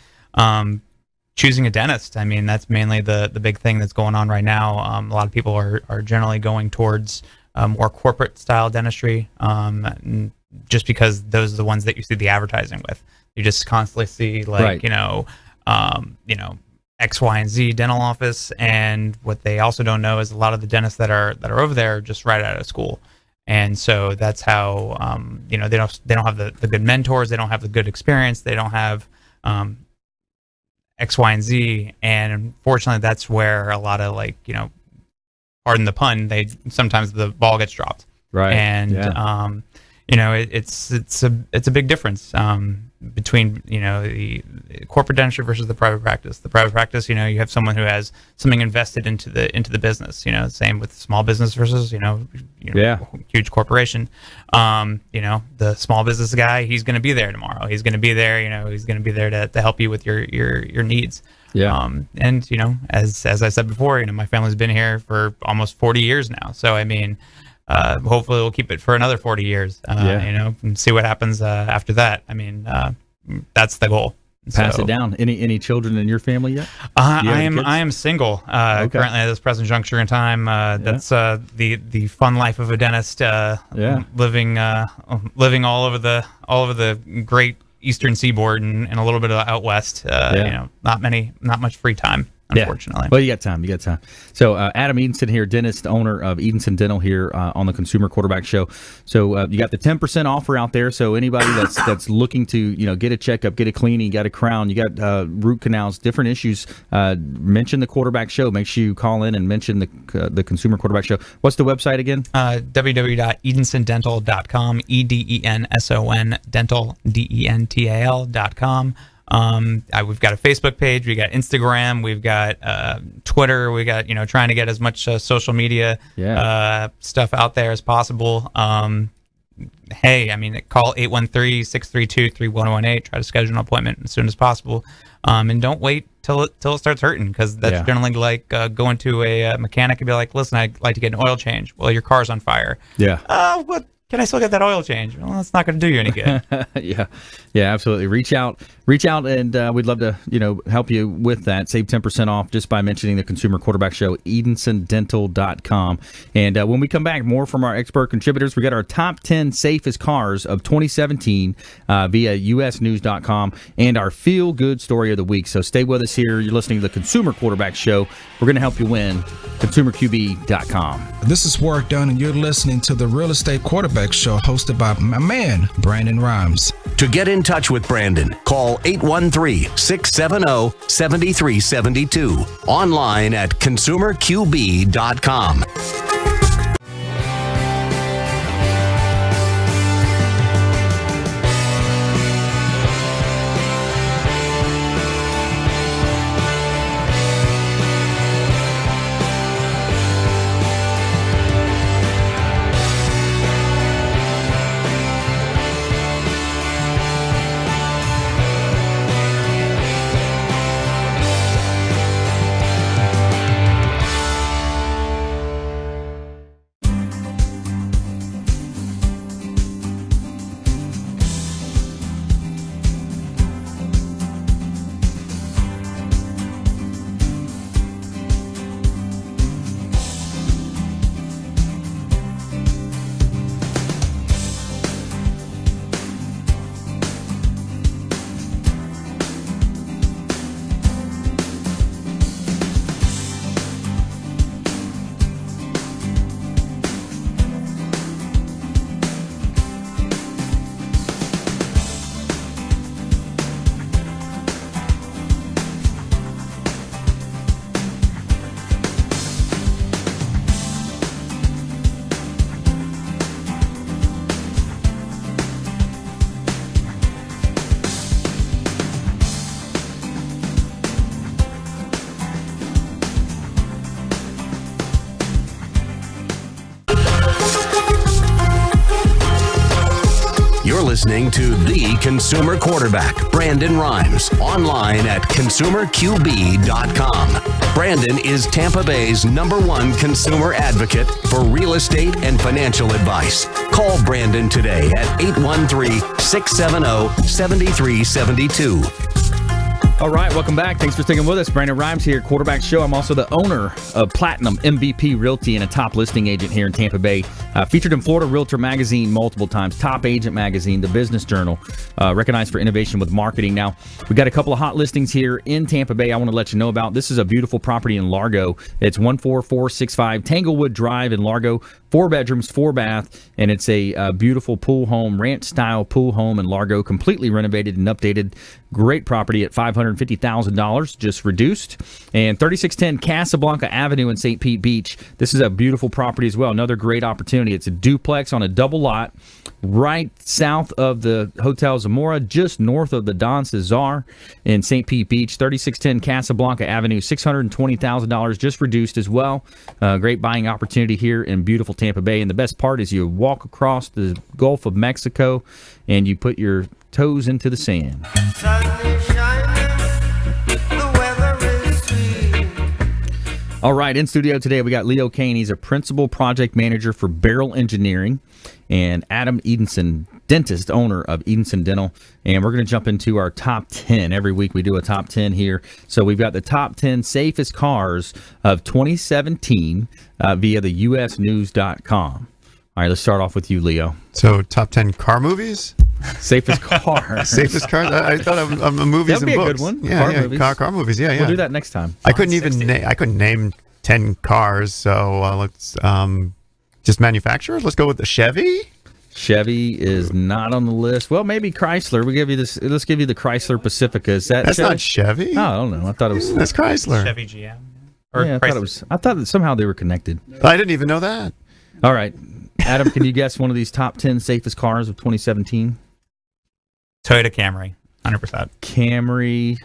choosing a dentist. I mean, that's mainly the big thing that's going on right now. A lot of people are generally going towards more corporate style dentistry, just because those are the ones that you see the advertising with. You just constantly see X, Y, and Z dental office, and what they also don't know is a lot of the dentists that are over there are just right out of school, and so that's how they don't have the good mentors, they don't have the good experience, they don't have X, Y, and Z. And unfortunately, that's where a lot of, like, pardon the pun, sometimes the ball gets dropped. Right. And it's a big difference between the corporate dentistry versus the private practice. The private practice, you have someone who has something invested into the business. Same with small business versus huge corporation. The small business guy, he's going to be there tomorrow. He's going to be there. He's going to be there to help you with your needs. Yeah. And as I said before, my family's been here for almost 40 years now. So I mean, hopefully we'll keep it for another 40 years, and see what happens after that. I mean, that's the goal. Pass it down. Any children in your family yet? I am single currently at this present juncture in time. That's the fun life of a dentist. Living all over the great Eastern Seaboard and a little bit of out west. Not much free time, unfortunately. Well, you got time. So Adam Edenson here, dentist, owner of Edenson Dental here on the Consumer Quarterback Show. So you got the 10% offer out there. So anybody that's looking to get a checkup, get a cleaning, you got a crown, you got root canals, different issues, mention the Quarterback Show. Make sure you call in and mention the Consumer Quarterback Show. What's the website again? www.edensondental.com, EDENSON dental, DENTAL.com. We've got a Facebook page, we got Instagram, we've got Twitter, we got trying to get as much social media stuff out there as possible. Hey, I mean, call 813-632-3118. Try to schedule an appointment as soon as possible, and don't wait till it starts hurting, because that's generally like going to a mechanic and be like, listen, I'd like to get an oil change. Well, your car's on fire. What? Can I still get that oil change? Well, that's not going to do you any good. Yeah, absolutely. Reach out, and we'd love to, help you with that. Save 10% off just by mentioning the Consumer Quarterback Show, EdensonDental.com. And when we come back, more from our expert contributors. We got our top 10 safest cars of 2017 via USNews.com, and our feel good story of the week. So stay with us here. You're listening to the Consumer Quarterback Show. We're going to help you win. ConsumerQB.com. This is Warwick Dunn, and you're listening to the Real Estate Quarterback Show, hosted by my man, Brandon Rhymes. To get in touch with Brandon, call 813-670-7372. Online at ConsumerQB.com. Listening to the Consumer Quarterback, Brandon Rhymes, online at ConsumerQB.com. Brandon is Tampa Bay's #1 consumer advocate for real estate and financial advice. Call Brandon today at 813-670-7372. All right, welcome back. Thanks for sticking with us. Brandon Rhymes here, Quarterback Show. I'm also the owner of Platinum MVP Realty and a top listing agent here in Tampa Bay. Featured in Florida Realtor Magazine multiple times, Top Agent Magazine, the Business Journal, recognized for innovation with marketing. Now, we got a couple of hot listings here in Tampa Bay I want to let you know about. This is a beautiful property in Largo. It's 14465 Tanglewood Drive in Largo. 4 bedrooms, 4 bath, and it's a beautiful pool home, ranch-style pool home in Largo, completely renovated and updated. Great property at $500,000 $350,000, just reduced. And 3610 Casablanca Avenue in St. Pete Beach. This is a beautiful property as well. Another great opportunity. It's a duplex on a double lot right south of the Hotel Zamora, just north of the Don Cesar in St. Pete Beach. 3610 Casablanca Avenue, $620,000, just reduced as well. Great buying opportunity here in beautiful Tampa Bay. And the best part is you walk across the Gulf of Mexico and you put your toes into the sand. All right, in studio today we got Leo Cannyn. He's a principal project manager for Beryl Engineering, and Adam Edenson, dentist, owner of Edenson Dental. And we're going to jump into our top 10. Every week we do a top 10 here. So we've got the top 10 safest cars of 2017 via the usnews.com. All right, let's start off with you, Leo. So top 10 car movies? Safest cars. Safest cars? I thought of movies That'd and be books. A good one. Yeah, car movies. Yeah, yeah. We'll do that next time. I couldn't even I couldn't name 10 cars, so let's just manufacturers. Let's go with the Chevy. Chevy is not on the list. Well, maybe Chrysler. We give you this. Let's give you the Chrysler Pacifica. Is that? That's Chevy? not Chevy. Oh, I don't know. I thought it was. That's Chrysler. Chevy GM. I thought it was. I thought that somehow they were connected. I didn't even know that. All right, Adam, can you guess one of these top 10 safest cars of 2017? Toyota Camry, 100%. Camry.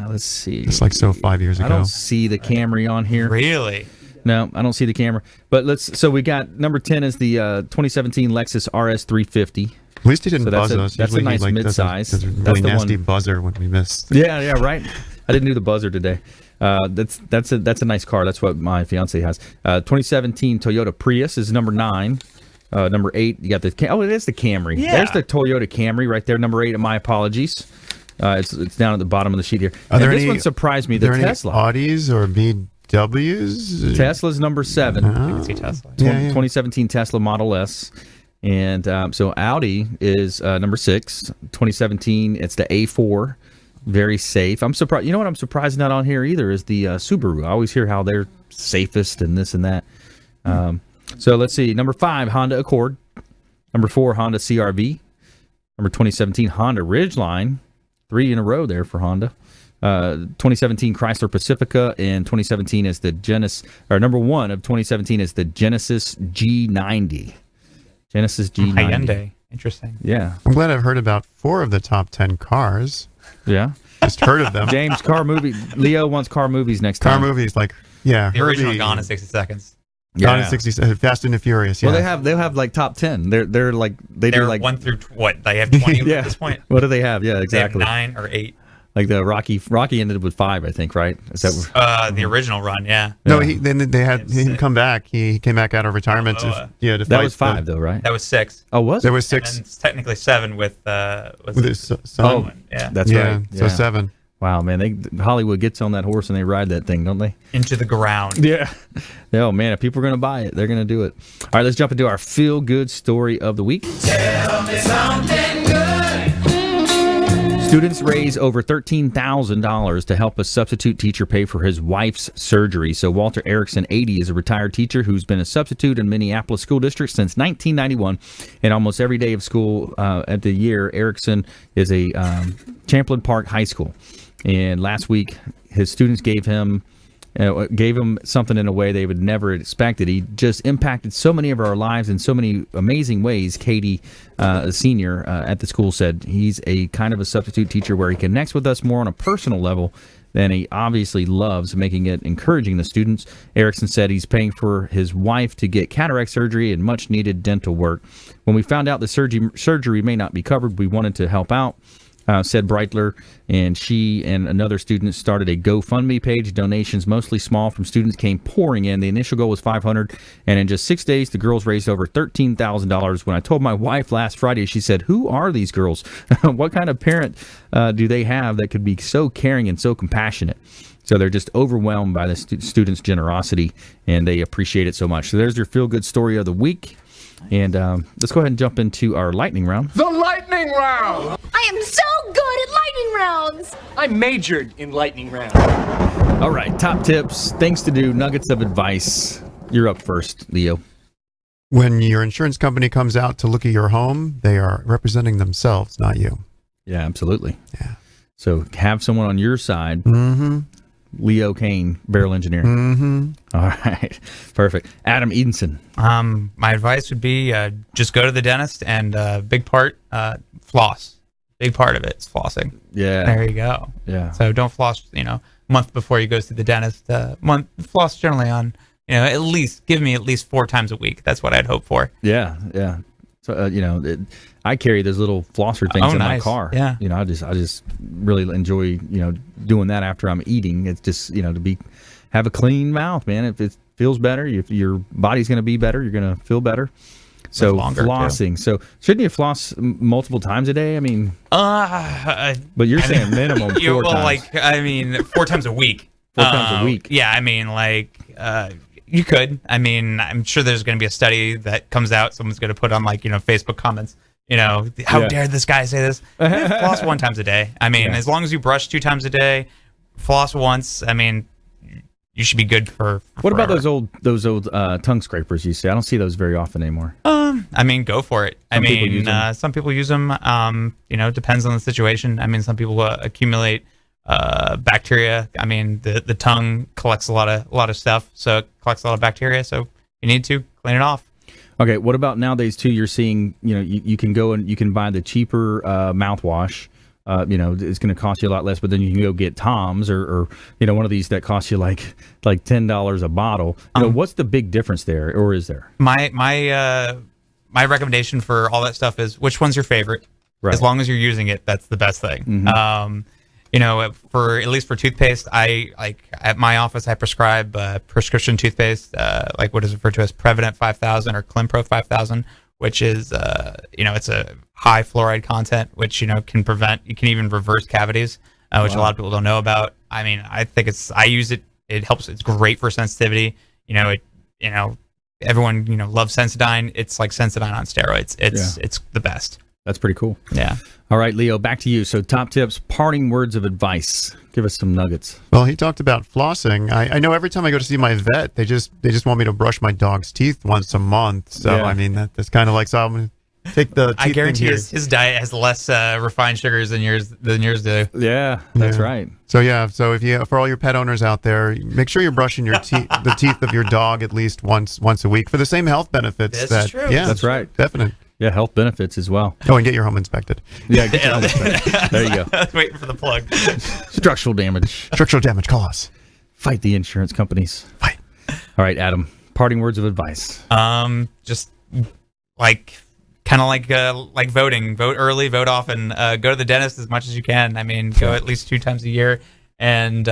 Let's see. It's like 5 years ago. I don't see the Camry on here. Really? No, I don't see the Camry. But so we got number 10 is the 2017 Lexus RS 350. At least he didn't buzz us. That's a Usually nice midsize. That's a really nasty buzzer when we missed. Yeah, right. I didn't do the buzzer today. That's a nice car. That's what my fiance has. 2017 Toyota Prius is number 9. Number 8, you got the it is the Camry. Yeah. There's the Toyota Camry right there. Number 8. My apologies. It's down at the bottom of the sheet here. This one surprised me. The Tesla. Audis or BWs? Tesla's number 7. I can see Tesla. 2017 Tesla Model S. And so Audi is number 6. 2017, it's the A4. Very safe. I'm surprised. You know what I'm surprised not on here either is the Subaru. I always hear how they're safest and this and that. So let's see. Number 5, Honda Accord. Number 4, Honda CR-V. Number 2017, Honda Ridgeline. 3 in a row there for Honda. 2017 Chrysler Pacifica, and 2017 is the Genesis, or number 1 of 2017 is the Genesis G90. Genesis G90. Hyundai. Interesting. Yeah. I'm glad I've heard about 4 of the top 10 cars. Yeah. Just heard of them. James, car movie. Leo wants car movies next time. Car movies, yeah. The original Gone in 60 Seconds. Gone in 60 Fast and the Furious. Yeah. Well, they'll have like top 10. They're do like 1 through what? They have 20 at this point. What do they have? Yeah, exactly. They have 9 or 8. Like the Rocky ended with 5, I think, right? Is that the original run? Yeah. No, then they had him come back. He came back out of retirement. To that fight was 5 though, right? That was 6. Oh, was it? There was 6. And technically 7 with his son. Yeah, that's right. So 7. Wow, man, Hollywood gets on that horse and they ride that thing, don't they? Into the ground. Yeah. Oh man, if people are going to buy it, they're going to do it. All right, let's jump into our feel-good story of the week. Tell me something good. Students raise over $13,000 to help a substitute teacher pay for his wife's surgery. So Walter Erickson, 80, is a retired teacher who's been a substitute in Minneapolis School District since 1991. And almost every day of school at the year, Erickson is a Champlain Park High School. And last week, his students gave him something in a way they would never expected. He just impacted so many of our lives in so many amazing ways. Katie, a senior at the school, said he's a kind of a substitute teacher where he connects with us more on a personal level than he obviously loves, making it encouraging the students. Erickson said he's paying for his wife to get cataract surgery and much needed dental work. When we found out the surgery may not be covered, we wanted to help out. Said Breitler, and she and another student started a GoFundMe page. Donations, mostly small, from students came pouring in. The initial goal was $500, and in just 6 days, the girls raised over $13,000. When I told my wife last Friday, she said, "Who are these girls? What kind of parent do they have that could be so caring and so compassionate?" So they're just overwhelmed by the students' generosity, and they appreciate it so much. So there's your feel-good story of the week. And let's go ahead and jump into our lightning round. The lightning round! I am so good at lightning rounds! I majored in lightning round. All right, top tips, things to do, nuggets of advice. You're up first, Leo. When your insurance company comes out to look at your home, they are representing themselves, not you. Yeah, absolutely. Yeah. So have someone on your side. Mm-hmm. Leo Cannyn, Beryl Engineering. Mm-hmm. All right. Perfect. Adam Edenson. My advice would be just go to the dentist and big part, floss. Big part of it is flossing. Yeah. There you go. Yeah. So don't floss, a month before you go to the dentist. Floss generally on, at least, give me at least 4 times a week. That's what I'd hope for. Yeah. Yeah. So, I carry those little flosser things in my car. Yeah. I just really enjoy, doing that after I'm eating. It's just, have a clean mouth, man. If it feels better, if your body's going to be better, you're going to feel better. So flossing. Too. So shouldn't you floss multiple times a day? I mean, but you're saying minimum 4 times. 4 times a week. 4 times a week. Yeah. You could. I'm sure there's going to be a study that comes out. Someone's going to put on Facebook comments. How dare this guy say this? Floss 1 time a day. As long as you brush 2 times a day, floss once. You should be good for what forever. about those old tongue scrapers you say? I don't see those very often anymore. Go for it. Some people use them. Depends on the situation. Some people accumulate bacteria. The tongue collects a lot of stuff, so it collects a lot of bacteria. So you need to clean it off. Okay. What about nowadays too? You're seeing, you can go and you can buy the cheaper mouthwash. It's going to cost you a lot less, but then you can go get Tom's or one of these that costs you like $10 a bottle. What's the big difference there, or is there? My recommendation for all that stuff is which one's your favorite. Right. As long as you're using it, that's the best thing. Mm-hmm. For at least for toothpaste, I at my office I prescribe prescription toothpaste, what is referred to as Prevident 5000 or Clinpro 5000, which is it's a high fluoride content, which can prevent, you can even reverse cavities, which a lot of people don't know about. I think I use it. It helps. It's great for sensitivity. Everyone loves Sensodyne. It's like Sensodyne on steroids. It's the best. That's pretty cool. Yeah. All right, Leo, back to you. So top tips, parting words of advice. Give us some nuggets. Well, he talked about flossing. I know every time I go to see my vet, they just want me to brush my dog's teeth once a month. So, that's kind of like, so I'm going to take the teeth. I guarantee his diet has less refined sugars than yours do. Yeah, that's right. So, if for all your pet owners out there, make sure you're brushing your the teeth of your dog at least once a week for the same health benefits. That's true. Yeah, that's right. Definitely. Yeah, health benefits as well. Oh, and get your home inspected. Yeah, get your home inspected. There you go. I was waiting for the plug. Structural damage. Call us. Fight the insurance companies. Fight. All right, Adam. Parting words of advice. Just like voting. Vote early. Vote often. Go to the dentist as much as you can. Go at least 2 times a year, and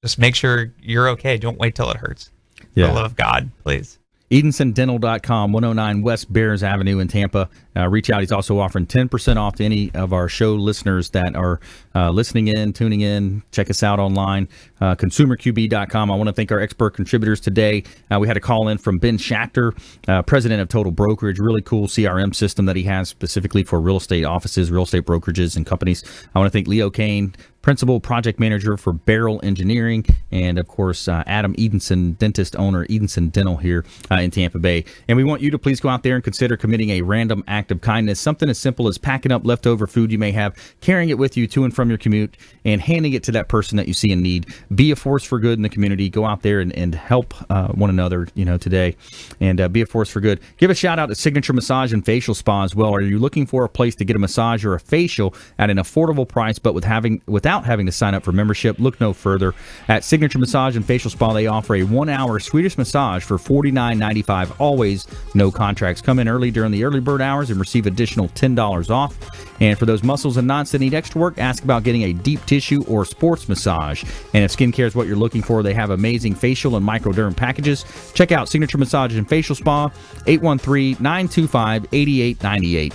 just make sure you're okay. Don't wait till it hurts. For the love of God, please. EdensonDental.com, 109 West Bears Avenue in Tampa. Reach out. He's also offering 10% off to any of our show listeners that are listening in, tuning in. Check us out online, ConsumerQB.com. I want to thank our expert contributors today. We had a call in from Ben Schachter, president of Total Brokerage. Really cool CRM system that he has specifically for real estate offices, real estate brokerages, and companies. I want to thank Leo Cannyn, principal project manager for Beryl Engineering, and of course Adam Edenson, dentist owner, Edenson Dental here in Tampa Bay. And we want you to please go out there and consider committing a random act of kindness, something as simple as packing up leftover food you may have, carrying it with you to and from your commute, and handing it to that person that you see in need. Be a force for good in the community. Go out there and help one another, today, and be a force for good. Give a shout out to Signature Massage and Facial Spa as well. Are you looking for a place to get a massage or a facial at an affordable price, but without having to sign up for membership? Look no further. At Signature Massage and Facial Spa, they offer a 1-hour Swedish massage for $49.95. Always no contracts. Come in early during the early bird hours and receive additional $10 off. And for those muscles and knots that need extra work, ask about getting a deep tissue or sports massage. And if skincare is what you're looking for, they have amazing facial and microderm packages. Check out Signature Massage and Facial Spa, 813-925-8898.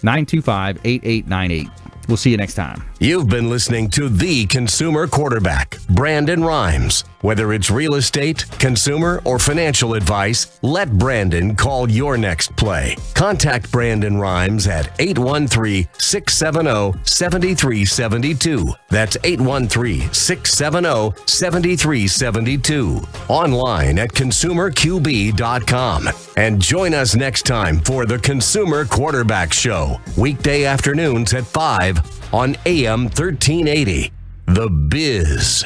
925-8898. We'll see you next time. You've been listening to The Consumer Quarterback, Brandon Rhymes. Whether it's real estate, consumer, or financial advice, let Brandon call your next play. Contact Brandon Rhymes at 813-670-7372. That's 813-670-7372. Online at consumerqb.com. And join us next time for The Consumer Quarterback Show, weekday afternoons at 5 on AM 1380. The Biz.